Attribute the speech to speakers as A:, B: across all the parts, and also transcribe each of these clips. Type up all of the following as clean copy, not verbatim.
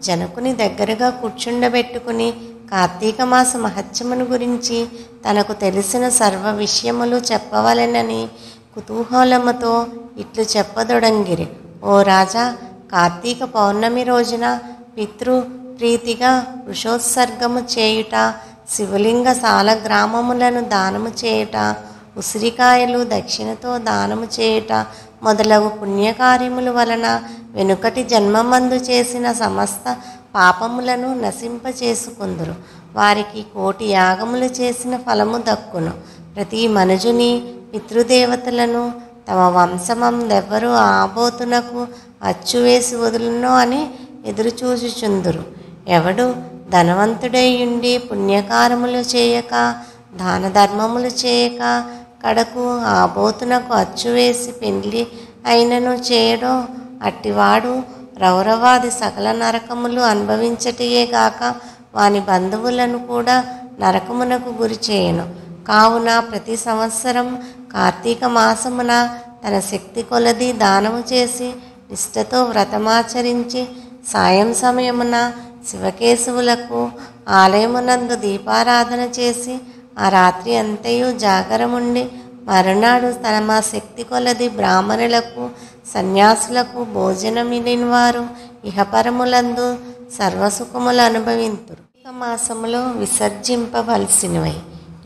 A: జనకుని దగ్గరగా కూర్చుండబెట్టుకుని కార్తీక మాస మహత్యమును గురించి తనకు తెలిసిన సర్వ విషయములు చెప్పవలెనని కుతూహలముతో ఇట్లు చెప్పదొడంగిరి. ఓ రాజా, కార్తీక పౌర్ణమి రోజున పితృ ప్రీతిగా వృషోత్సర్గము చేయుట, శివలింగ సాలగ్రామములను దానము చేయుట, ఉసిరికాయలు దక్షిణతో దానము చేయుట మొదలగు పుణ్యకార్యముల వలన వెనుకటి జన్మమందు చేసిన సమస్త పాపములను నశింపచేసుకుందురు. వారికి 1,000,000 యాగములు చేసిన ఫలము దక్కును. ప్రతి మనుజుని పితృదేవతలను తమ వంశమందెవ్వరూ ఆబోతునకు అచ్చువేసి వదులునో అని ఎదురుచూచుచుందురు. ఎవడు ధనవంతుడైయుండి పుణ్యకారములు చేయక దాన ధర్మములు చేయక కడకు ఆబోతునకు అచ్చువేసి పెండ్లి అయినను చేయడో అట్టివాడు రౌరవాది సకల నరకములు అనుభవించటయేగాక వాని బంధువులను కూడా నరకమునకు గురి చేయను. కావున ప్రతి సంవత్సరం కార్తీక మాసమున తన శక్తి కొలది దానము చేసి నిష్ఠతో వ్రతమాచరించి సాయం సమయమున శివకేశవులకు ఆలయమునందు దీపారాధన చేసి ఆ రాత్రి అంతయు జాగరముండి మరునాడు తమ శక్తి కొలది బ్రాహ్మణులకు సన్యాసులకు భోజనమిలిన వారు ఇహపరములందు సర్వసుఖములు అనుభవింతురు. మాసములో విసర్జింపవలసినవై.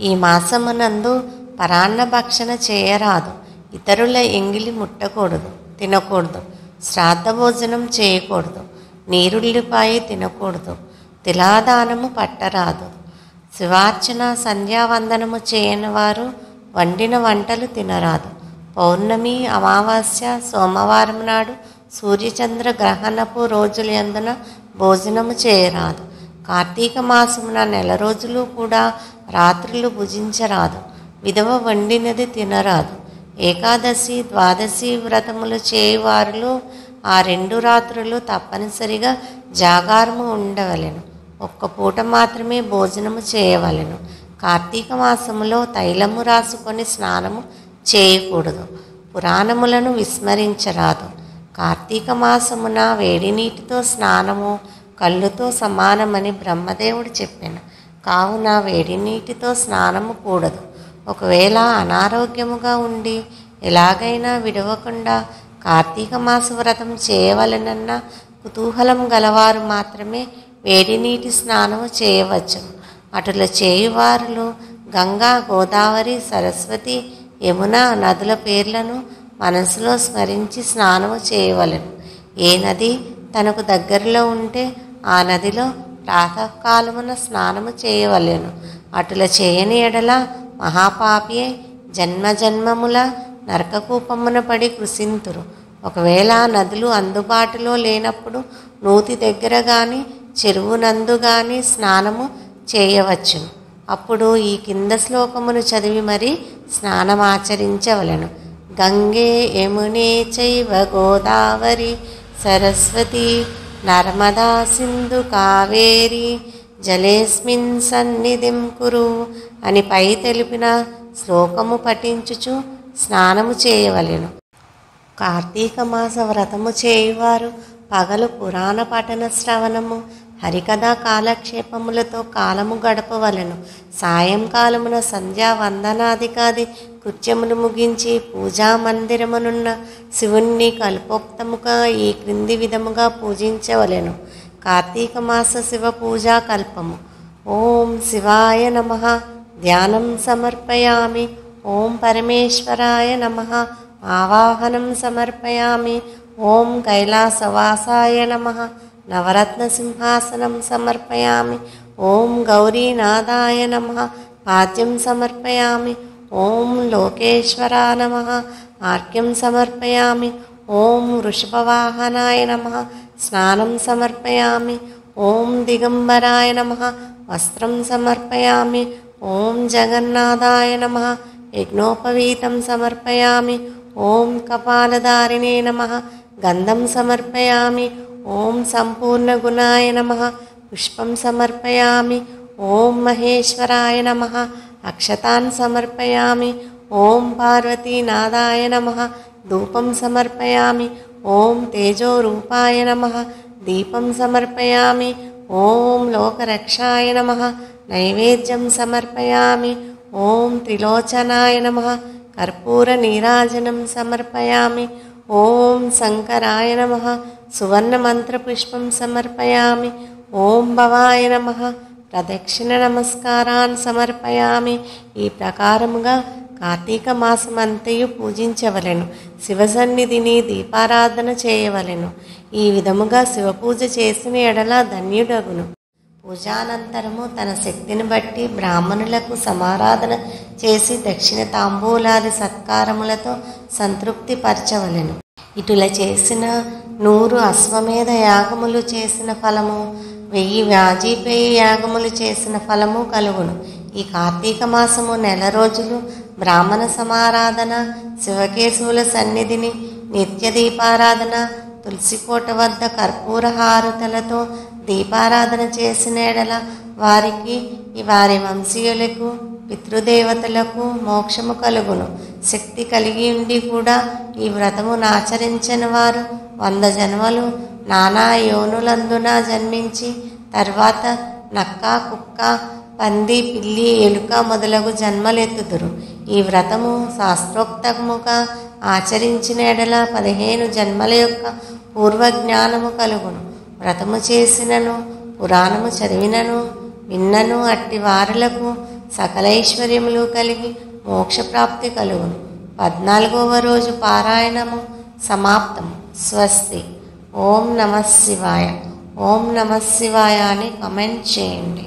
A: ఈ మాసమునందు పరాన్న భక్షణ చేయరాదు. ఇతరుల ఎంగిలి ముట్టకూడదు, తినకూడదు. శ్రాద్ధ భోజనం చేయకూడదు. నీరుల్లిపాయి తినకూడదు. తిలాదానము పట్టరాదు. శివార్చన సంధ్యావందనము చేయని వారు వండిన వంటలు తినరాదు. పౌర్ణమి, అమావాస్య, సోమవారం నాడు సూర్యచంద్ర గ్రహణపు రోజులందున భోజనము చేయరాదు. కార్తీక మాసమున 1 రోజులు కూడా రాత్రులు భుజించరాదు. విధవ వండినది తినరాదు. ఏకాదశి, ద్వాదశి వ్రతములు చేయువారులు ఆ 2 రాత్రులు తప్పనిసరిగా జాగారము ఉండవలెను. 1 పూట మాత్రమే భోజనము చేయవలెను. కార్తీక మాసములో తైలము రాసుకొని స్నానము చేయకూడదు. పురాణములను విస్మరించరాదు. కార్తీక మాసమున వేడి నీటితో స్నానము కళ్ళుతో సమానమని బ్రహ్మదేవుడు చెప్పాను. కావున వేడి నీటితో స్నానము కూడదు. ఒకవేళ అనారోగ్యముగా ఉండి ఎలాగైనా విడవకుండా కార్తీక మాస వ్రతం చేయవలెనన్న కుతూహలం గలవారు మాత్రమే వేడి నీటి స్నానము చేయవచ్చు. అటుల చేయువారులు గంగా, గోదావరి, సరస్వతి, యమున నదుల పేర్లను మనసులో స్మరించి స్నానము చేయవలెను. ఏ నది తనకు దగ్గరలో ఉంటే ఆ నదిలో ప్రాతకాలమున స్నానము చేయవలెను. అటుల చేయని ఎడల మహాపాపి జన్మజన్మముల నరకకూపమున పడి కృషింతురు. ఒకవేళ నదులు అందుబాటులో లేనప్పుడు నూతి దగ్గర కానీ చెరువునందు కానీ స్నానము చేయవచ్చు. అప్పుడు ఈ కింద శ్లోకమును చదివి మరి స్నానమాచరించవలెను. గంగే యమునే చైవ గోదావరి సరస్వతి నర్మదా సింధు కావేరి జలేస్మిన్ సన్నిధిం కురు అని పై తెలిపిన శ్లోకము పఠించుచు స్నానము చేయవలెను. కార్తీక మాస వ్రతము చేయువారు పగలు పురాణ పఠన శ్రవణము, హరికథా కాలక్షేపములతో కాలము గడపవలెను. సాయంకాలమున సంధ్యా వందనాదికాది కృత్యములు ముగించి పూజా మందిరమునున్న శివుణ్ణి కల్పోక్తముగా ఈ క్రింది విధముగా పూజించవలెను. కార్తీక మాస శివ పూజా కల్పము. ఓం శివాయ నమః ధ్యానం సమర్పయామి. ఓం పరమేశ్వరాయ నమః ఆవాహనం సమర్పయామి. ఓం కైలాసవాసాయ నమః నవరత్న సింహాసనం సమర్పయామి. ఓం గౌరీనాథాయ నమః పాద్యం సమర్పయామి. ఓం లోకేశ్వరా నమః ఆర్ఘ్యం సమర్పయామి. ఓం వృషభవాహనాయ నమః స్నానం సమర్పయామి. ఓం దిగంబరాయ నమః వస్త్రం సమర్పయామి. ఓం జగన్నాథాయ నమః యజ్ఞోపవీతం సమర్పయామి. ఓం కపాలధారిణే నమః గంధం సమర్పయామి. ఓం సంపూర్ణ గుణాయ నమః పుష్పం సమర్పయామి. ఓం మహేశ్వరాయ నమః అక్షతాన్ సమర్పయామి. ఓం పార్వతీనాథాయ నమః ధూపం సమర్పయామి. ఓం తేజోరూపాయ నమః దీపం సమర్పయామి. ఓం లోకరక్షాయ నమః. నైవేద్యం సమర్పయామి. ఓం త్రిలోచనాయ నమః. కర్పూర నీరాజనం సమర్పయామి. ఓం శంకరాయ నమః. సువర్ణ మంత్రపుష్పం సమర్పయామి. ఓం భవాయ నమః. ప్రదక్షిణ నమస్కారాన్ సమర్పయామి. ఈ ప్రకారముగా కార్తీక మాసమంతయు పూజించవలెను. శివసన్నిధిని దీపారాధన చేయవలెను. ఈ విధముగా శివపూజ చేసిన ఎడల ధన్యుడగును. పూజానంతరము తన శక్తిని బట్టి బ్రాహ్మణులకు సమారాధన చేసి దక్షిణ తాంబూలాది సత్కారములతో సంతృప్తి పరచవలెను. ఇటుల చేసిన 100 అశ్వమేధ యాగములు చేసిన ఫలము, 1000 వాజీపేయ యాగములు చేసిన ఫలము కలుగును. ఈ కార్తీక మాసము నెల రోజులు బ్రాహ్మణ సమారాధన, శివకేశవుల సన్నిధిని నిత్య దీపారాధన, తులసికోట వద్ద కర్పూర హారతులతో దీపారాధన చేసిన ఎడల వారికి, వారి వంశీయులకు, పితృదేవతలకు మోక్షము కలుగును. శక్తి కలిగి ఉండి కూడా ఈ వ్రతమును ఆచరించని వారు 100 జన్మలు నానా యోనులందున జన్మించి తర్వాత నక్క, కుక్క, పంది, పిల్లి, ఎలుక మొదలగు జన్మలెత్తుదురు. ఈ వ్రతము శాస్త్రోక్తముగా ఆచరించిన ఎడల 15 జన్మల యొక్క పూర్వజ్ఞానము కలుగును. వ్రతము చేసినను, పురాణము చదివినను, విన్నను అట్టి వారులకు సకలైశ్వర్యములు కలిగి మోక్షప్రాప్తి కలుగును. 14వ రోజు పారాయణము సమాప్తం. స్వస్తి. ఓం నమః శివాయ. ఓం నమః శివాయ అని కమెంట్ చేయండి.